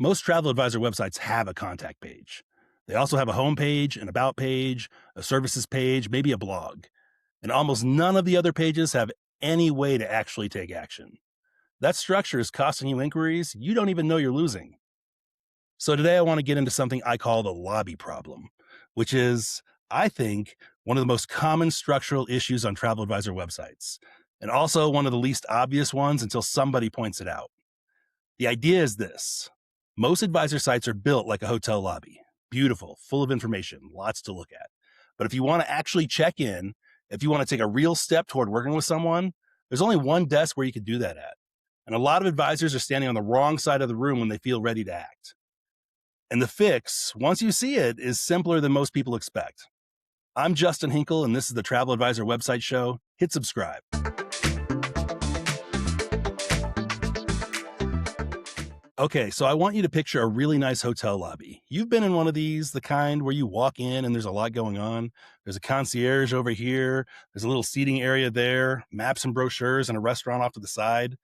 Most travel advisor websites have a contact page. They also have a home page, an about page, a services page, maybe a blog. And almost none of the other pages have any way to actually take action. That structure is costing you inquiries you don't even know you're losing. So today I want to get into something I call the lobby problem, which is, I think, one of the most common structural issues on travel advisor websites, and also one of the least obvious ones until somebody points it out. The idea is this: most advisor sites are built like a hotel lobby, beautiful, full of information, lots to look at. But if you want to actually check in, if you want to take a real step toward working with someone, there's only one desk where you can do that at. And a lot of advisors are standing on the wrong side of the room when they feel ready to act. And the fix, once you see it, is simpler than most people expect. I'm Justin Hinkle, and this is the Travel Advisor Website Show. Hit subscribe. Okay, so I want you to picture a really nice hotel lobby. You've been in one of these, the kind where you walk in and there's a lot going on. There's a concierge over here, there's a little seating area there, maps and brochures, and a restaurant off to the side.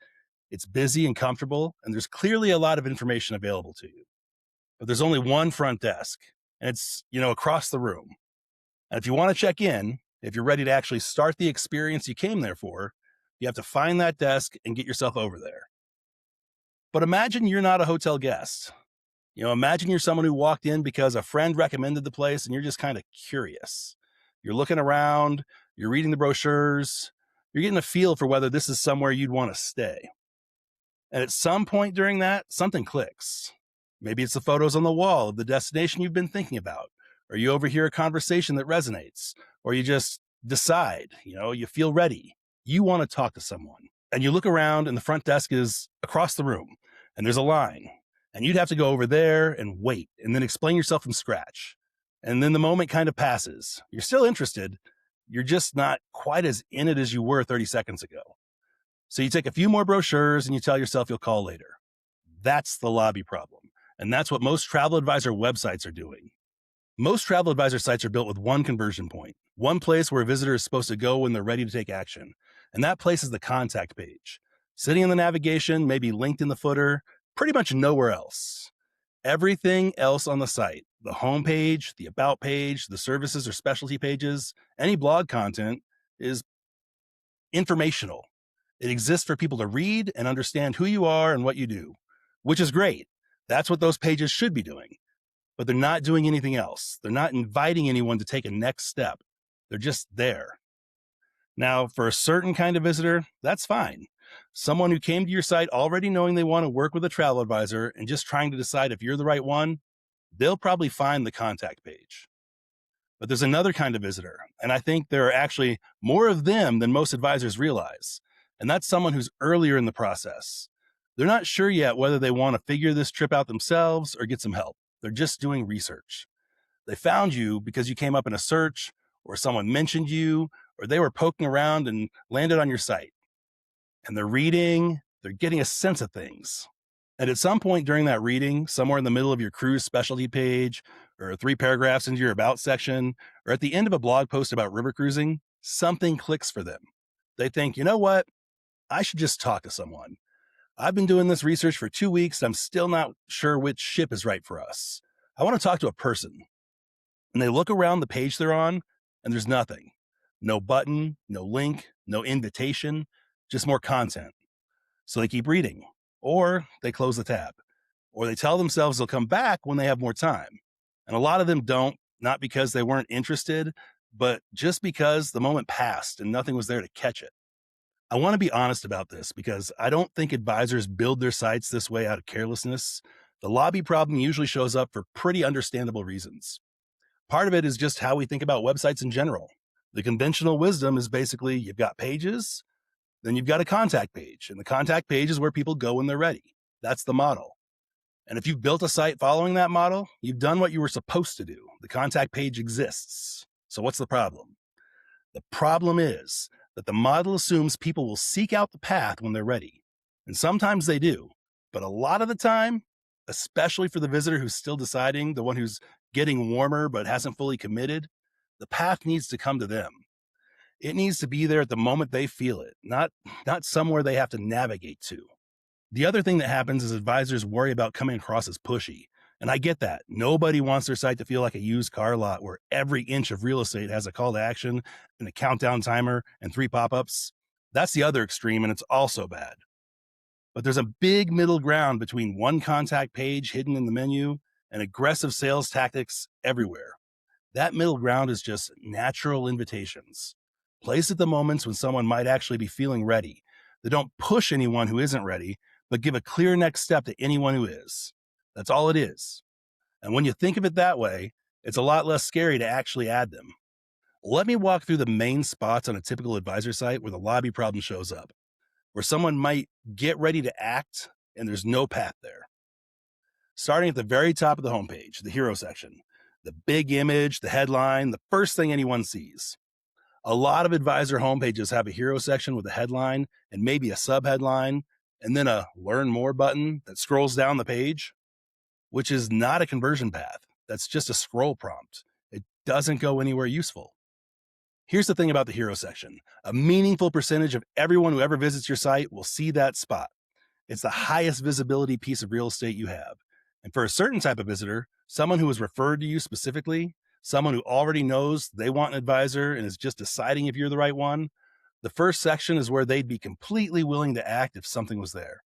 It's busy and comfortable, and there's clearly a lot of information available to you. But there's only one front desk, and it's, across the room. And if you want to check in, if you're ready to actually start the experience you came there for, you have to find that desk and get yourself over there. But imagine you're not a hotel guest. Imagine you're someone who walked in because a friend recommended the place and you're just kind of curious. You're looking around, you're reading the brochures, you're getting a feel for whether this is somewhere you'd want to stay. And at some point during that, something clicks. Maybe it's the photos on the wall of the destination you've been thinking about, or you overhear a conversation that resonates, or you just decide, you feel ready. You want to talk to someone. And you look around and the front desk is across the room and there's a line. And you'd have to go over there and wait and then explain yourself from scratch. And then the moment kind of passes. You're still interested. You're just not quite as in it as you were 30 seconds ago. So you take a few more brochures and you tell yourself you'll call later. That's the lobby problem. And that's what most travel advisor websites are doing. Most travel advisor sites are built with one conversion point, one place where a visitor is supposed to go when they're ready to take action. And that place is the contact page. Sitting in the navigation, maybe linked in the footer, pretty much nowhere else. Everything else on the site, the home page, the about page, the services or specialty pages, any blog content is informational. It exists for people to read and understand who you are and what you do, which is great. That's what those pages should be doing. But they're not doing anything else. They're not inviting anyone to take a next step. They're just there. Now, for a certain kind of visitor, that's fine. Someone who came to your site already knowing they want to work with a travel advisor and just trying to decide if you're the right one, they'll probably find the contact page. But there's another kind of visitor, and I think there are actually more of them than most advisors realize. And that's someone who's earlier in the process. They're not sure yet whether they want to figure this trip out themselves or get some help. They're just doing research. They found you because you came up in a search, or someone mentioned you, or they were poking around and landed on your site. And they're reading, they're getting a sense of things. And at some point during that reading, somewhere in the middle of your cruise specialty page, or 3 paragraphs into your about section, or at the end of a blog post about river cruising, something clicks for them. They think, you know what? I should just talk to someone. I've been doing this research for 2 weeks. I'm still not sure which ship is right for us. I want to talk to a person. And they look around the page they're on, and there's nothing. No button, no link, no invitation, just more content. So they keep reading, or they close the tab, or they tell themselves they'll come back when they have more time. And a lot of them don't, not because they weren't interested, but just because the moment passed and nothing was there to catch it. I want to be honest about this because I don't think advisors build their sites this way out of carelessness. The lobby problem usually shows up for pretty understandable reasons. Part of it is just how we think about websites in general. The conventional wisdom is basically you've got pages, then you've got a contact page, and the contact page is where people go when they're ready. That's the model. And if you've built a site following that model, you've done what you were supposed to do. The contact page exists. So what's the problem? The problem is that the model assumes people will seek out the path when they're ready. And sometimes they do. But a lot of the time, especially for the visitor who's still deciding, the one who's getting warmer but hasn't fully committed, the path needs to come to them. It needs to be there at the moment they feel it, not somewhere they have to navigate to. The other thing that happens is advisors worry about coming across as pushy. And I get that. Nobody wants their site to feel like a used car lot where every inch of real estate has a call to action and a countdown timer and 3 pop ups. That's the other extreme, and it's also bad. But there's a big middle ground between one contact page hidden in the menu and aggressive sales tactics everywhere. That middle ground is just natural invitations, placed at the moments when someone might actually be feeling ready. They don't push anyone who isn't ready, but give a clear next step to anyone who is. That's all it is. And when you think of it that way, it's a lot less scary to actually add them. Let me walk through the main spots on a typical advisor site where the lobby problem shows up, where someone might get ready to act and there's no path there. Starting at the very top of the homepage, the hero section, the big image, the headline, the first thing anyone sees. A lot of advisor homepages have a hero section with a headline and maybe a subheadline, and then a learn more button that scrolls down the page, which is not a conversion path. That's just a scroll prompt. It doesn't go anywhere useful. Here's the thing about the hero section. A meaningful percentage of everyone who ever visits your site will see that spot. It's the highest visibility piece of real estate you have. And for a certain type of visitor, someone who was referred to you specifically, someone who already knows they want an advisor and is just deciding if you're the right one, the first section is where they'd be completely willing to act if something was there.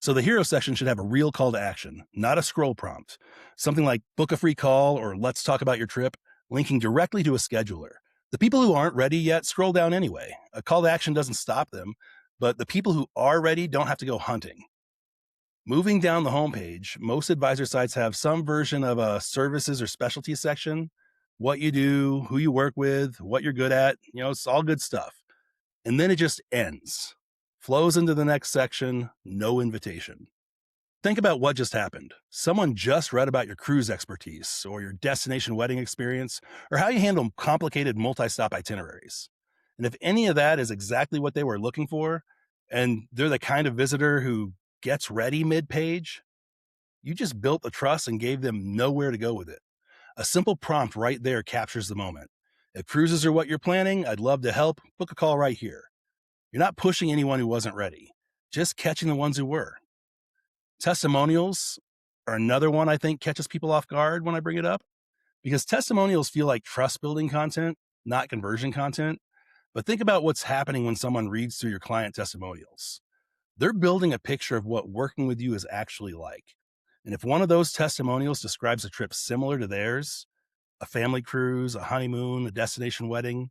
So the hero section should have a real call to action, not a scroll prompt. Something like book a free call or let's talk about your trip, linking directly to a scheduler. The people who aren't ready yet scroll down anyway. A call to action doesn't stop them, but the people who are ready don't have to go hunting. Moving down the homepage, most advisor sites have some version of a services or specialties section. What you do, who you work with, what you're good at, it's all good stuff. And then it just ends. Flows into the next section, no invitation. Think about what just happened. Someone just read about your cruise expertise or your destination wedding experience or how you handle complicated multi-stop itineraries. And if any of that is exactly what they were looking for, and they're the kind of visitor who gets ready mid-page, you just built the trust and gave them nowhere to go with it. A simple prompt right there captures the moment. If cruises are what you're planning, I'd love to help. Book a call right here. You're not pushing anyone who wasn't ready, just catching the ones who were. Testimonials are another one I think catches people off guard when I bring it up, because testimonials feel like trust building content, not conversion content. But think about what's happening when someone reads through your client testimonials. They're building a picture of what working with you is actually like. And if one of those testimonials describes a trip similar to theirs, a family cruise, a honeymoon, a destination wedding,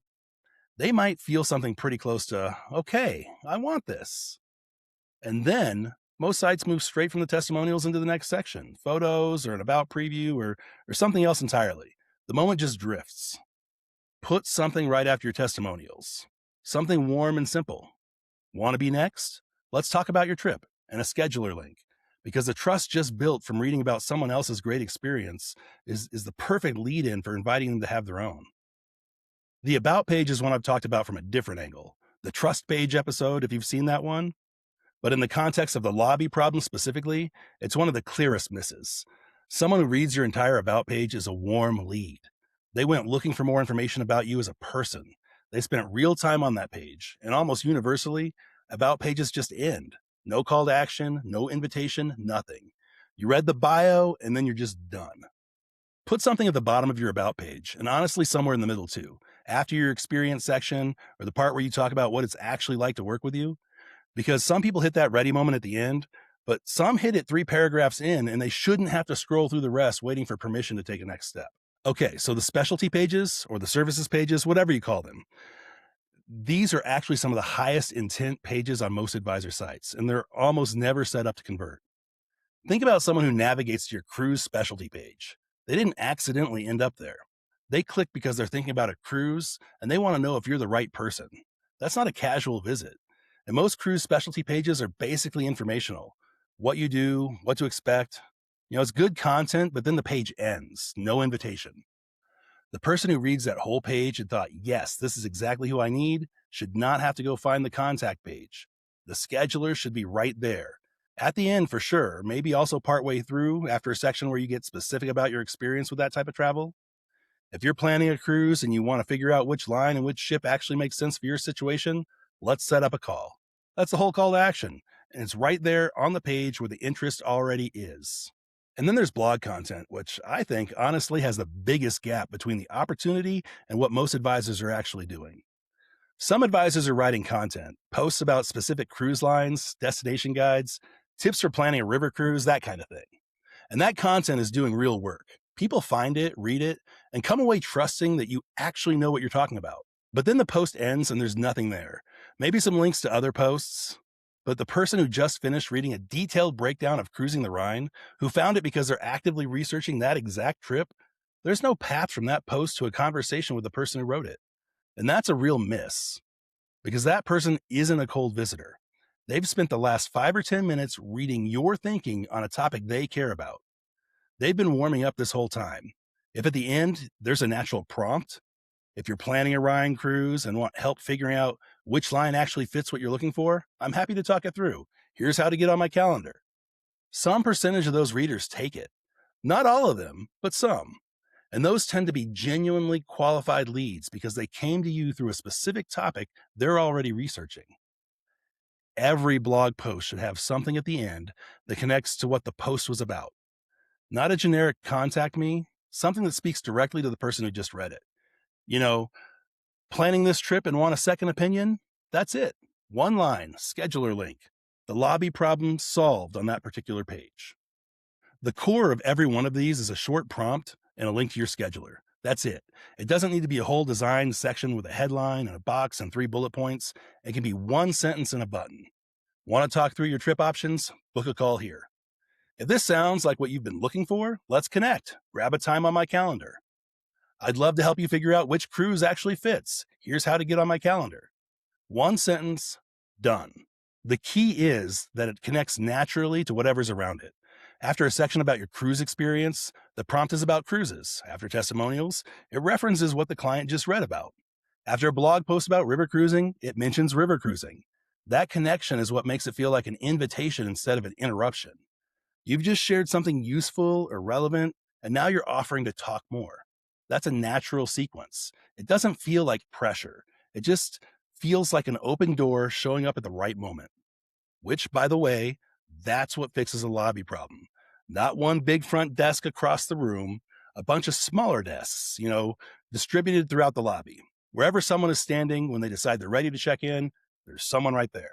they might feel something pretty close to, okay, I want this. And then most sites move straight from the testimonials into the next section, photos or an about preview or something else entirely. The moment just drifts. Put something right after your testimonials, something warm and simple. Want to be next? Let's talk about your trip and a scheduler link, because the trust just built from reading about someone else's great experience is the perfect lead in for inviting them to have their own. The about page is one I've talked about from a different angle. The trust page episode, if you've seen that one. But in the context of the lobby problem specifically, it's one of the clearest misses. Someone who reads your entire about page is a warm lead. They went looking for more information about you as a person. They spent real time on that page, and almost universally, about pages just end. No call to action, no invitation, nothing. You read the bio, and then you're just done. Put something at the bottom of your about page, and honestly somewhere in the middle too, after your experience section or the part where you talk about what it's actually like to work with you. Because some people hit that ready moment at the end, but some hit it 3 paragraphs in and they shouldn't have to scroll through the rest waiting for permission to take a next step. Okay, so the specialty pages or the services pages, whatever you call them, these are actually some of the highest intent pages on most advisor sites, and they're almost never set up to convert. Think about someone who navigates to your cruise specialty page. They didn't accidentally end up there. They click because they're thinking about a cruise and they want to know if you're the right person. That's not a casual visit. And most cruise specialty pages are basically informational. What you do, what to expect. It's good content, but then the page ends. No invitation. The person who reads that whole page and thought, yes, this is exactly who I need, should not have to go find the contact page. The scheduler should be right there. At the end, for sure, maybe also partway through after a section where you get specific about your experience with that type of travel. If you're planning a cruise and you want to figure out which line and which ship actually makes sense for your situation, let's set up a call. That's the whole call to action. and it's right there on the page where the interest already is. And then there's blog content, which I think honestly has the biggest gap between the opportunity and what most advisors are actually doing. Some advisors are writing content, posts about specific cruise lines, destination guides, tips for planning a river cruise, that kind of thing. And that content is doing real work. People find it, read it, and come away trusting that you actually know what you're talking about. But then the post ends and there's nothing there. Maybe some links to other posts. But the person who just finished reading a detailed breakdown of cruising the Rhine, who found it because they're actively researching that exact trip, there's no path from that post to a conversation with the person who wrote it. And that's a real miss because that person isn't a cold visitor. They've spent the last 5 or 10 minutes reading your thinking on a topic they care about. They've been warming up this whole time. If at the end there's a natural prompt, if you're planning a Rhine cruise and want help figuring out which line actually fits what you're looking for, I'm happy to talk it through. Here's how to get on my calendar. Some percentage of those readers take it. Not all of them, but some. And those tend to be genuinely qualified leads because they came to you through a specific topic they're already researching. Every blog post should have something at the end that connects to what the post was about. Not a generic contact me, something that speaks directly to the person who just read it. You know, planning this trip and want a second opinion? That's it. One line, scheduler link. The lobby problem solved on that particular page. The core of every one of these is a short prompt and a link to your scheduler. That's it. It doesn't need to be a whole design section with a headline and a box and 3 bullet points. It can be one sentence and a button. Want to talk through your trip options? Book a call here. If this sounds like what you've been looking for, let's connect. Grab a time on my calendar. I'd love to help you figure out which cruise actually fits. Here's how to get on my calendar. One sentence, done. The key is that it connects naturally to whatever's around it. After a section about your cruise experience, the prompt is about cruises. After testimonials, it references what the client just read about. After a blog post about river cruising, it mentions river cruising. That connection is what makes it feel like an invitation instead of an interruption. You've just shared something useful or relevant, and now you're offering to talk more. That's a natural sequence. It doesn't feel like pressure. It just feels like an open door showing up at the right moment. Which, by the way, that's what fixes a lobby problem. Not one big front desk across the room, a bunch of smaller desks, distributed throughout the lobby. Wherever someone is standing when they decide they're ready to check in, there's someone right there.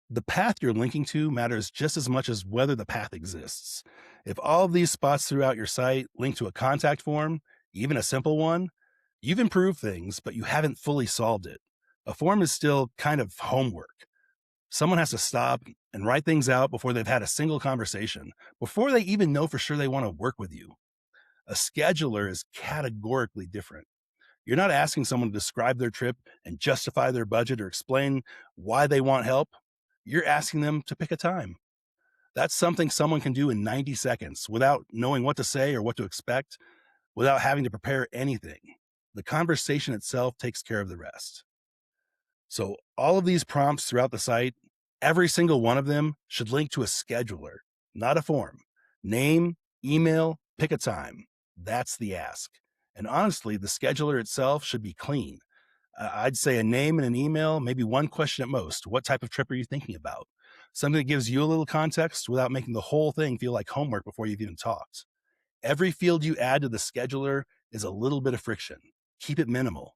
The path you're linking to matters just as much as whether the path exists. If all of these spots throughout your site link to a contact form, even a simple one, you've improved things, but you haven't fully solved it. A form is still kind of homework. Someone has to stop and write things out before they've had a single conversation, before they even know for sure they want to work with you. A scheduler is categorically different. You're not asking someone to describe their trip and justify their budget or explain why they want help. You're asking them to pick a time. That's something someone can do in 90 seconds without knowing what to say or what to expect, without having to prepare anything. The conversation itself takes care of the rest. So all of these prompts throughout the site, every single one of them should link to a scheduler, not a form. Name, email, pick a time. That's the ask. And honestly, the scheduler itself should be clean. I'd say a name and an email, maybe one question at most. What type of trip are you thinking about? Something that gives you a little context without making the whole thing feel like homework before you've even talked. Every field you add to the scheduler is a little bit of friction. Keep it minimal.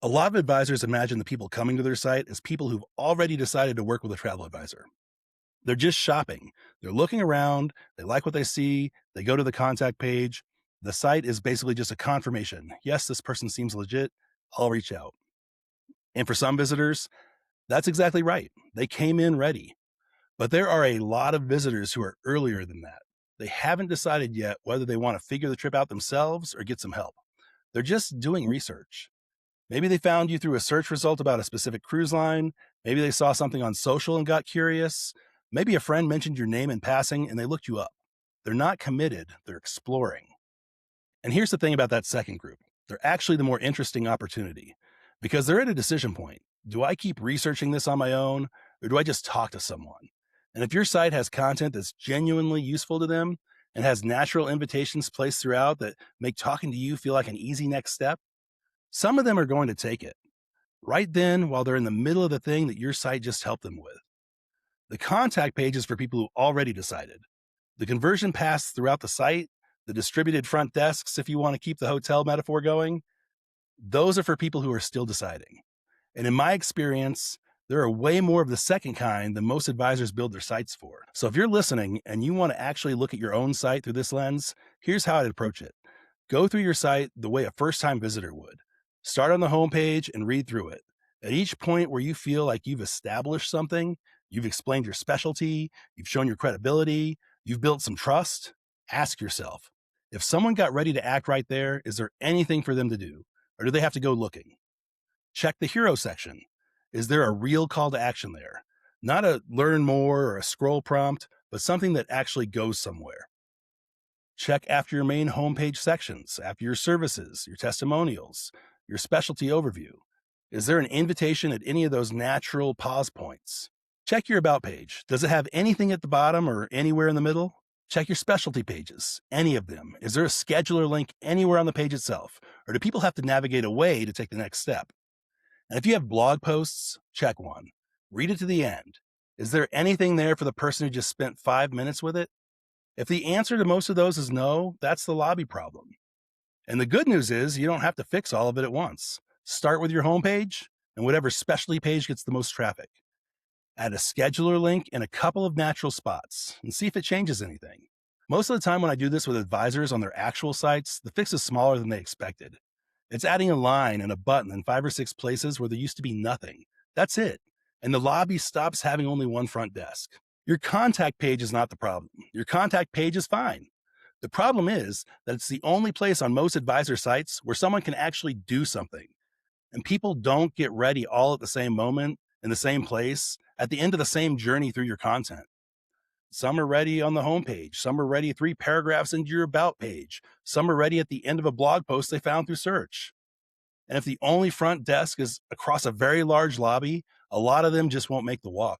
A lot of advisors imagine the people coming to their site as people who've already decided to work with a travel advisor. They're just shopping. They're looking around. They like what they see. They go to the contact page. The site is basically just a confirmation. Yes, this person seems legit. I'll reach out. And for some visitors, that's exactly right. They came in ready. But there are a lot of visitors who are earlier than that. They haven't decided yet whether they want to figure the trip out themselves or get some help. They're just doing research. Maybe they found you through a search result about a specific cruise line. Maybe they saw something on social and got curious. Maybe a friend mentioned your name in passing and they looked you up. They're not committed, they're exploring. And here's the thing about that second group. They're actually the more interesting opportunity because they're at a decision point. Do I keep researching this on my own or do I just talk to someone? And if your site has content that's genuinely useful to them and has natural invitations placed throughout that make talking to you feel like an easy next step, some of them are going to take it right then while they're in the middle of the thing that your site just helped them with. The contact page is for people who already decided. The conversion paths throughout the site, the distributed front desks, if you want to keep the hotel metaphor going, those are for people who are still deciding. And in my experience, there are way more of the second kind than most advisors build their sites for. So if you're listening and you want to actually look at your own site through this lens, here's how I'd approach it. Go through your site the way a first time visitor would. Start on the homepage and read through it. At each point where you feel like you've established something, you've explained your specialty, you've shown your credibility, you've built some trust, ask yourself, if someone got ready to act right there, is there anything for them to do? Or do they have to go looking? Check the hero section. Is there a real call to action there? Not a learn more or a scroll prompt, but something that actually goes somewhere. Check after your main homepage sections, after your services, your testimonials, your specialty overview. Is there an invitation at any of those natural pause points? Check your about page. Does it have anything at the bottom or anywhere in the middle? Check your specialty pages, any of them. Is there a scheduler link anywhere on the page itself? Or do people have to navigate away to take the next step? And if you have blog posts, check one. Read it to the end. Is there anything there for the person who just spent 5 minutes with it? If the answer to most of those is no, that's the lobby problem. And the good news is you don't have to fix all of it at once. Start with your homepage and whatever specialty page gets the most traffic. Add a scheduler link in a couple of natural spots and see if it changes anything. Most of the time when I do this with advisors on their actual sites, the fix is smaller than they expected. It's adding a line and a button in 5 or 6 places where there used to be nothing. That's it. And the lobby stops having only one front desk. Your contact page is not the problem. Your contact page is fine. The problem is that it's the only place on most advisor sites where someone can actually do something. And people don't get ready all at the same moment, in the same place, at the end of the same journey through your content. Some are ready on the homepage. Some are ready 3 paragraphs into your about page. Some are ready at the end of a blog post they found through search. And if the only front desk is across a very large lobby, a lot of them just won't make the walk.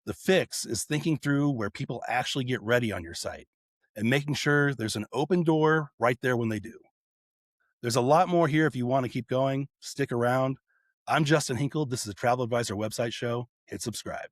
The fix is thinking through where people actually get ready on your site and making sure there's an open door right there when they do. There's a lot more here if you want to keep going. Stick around. I'm Justin Hinkle. This is a Travel Advisor website show. Hit subscribe.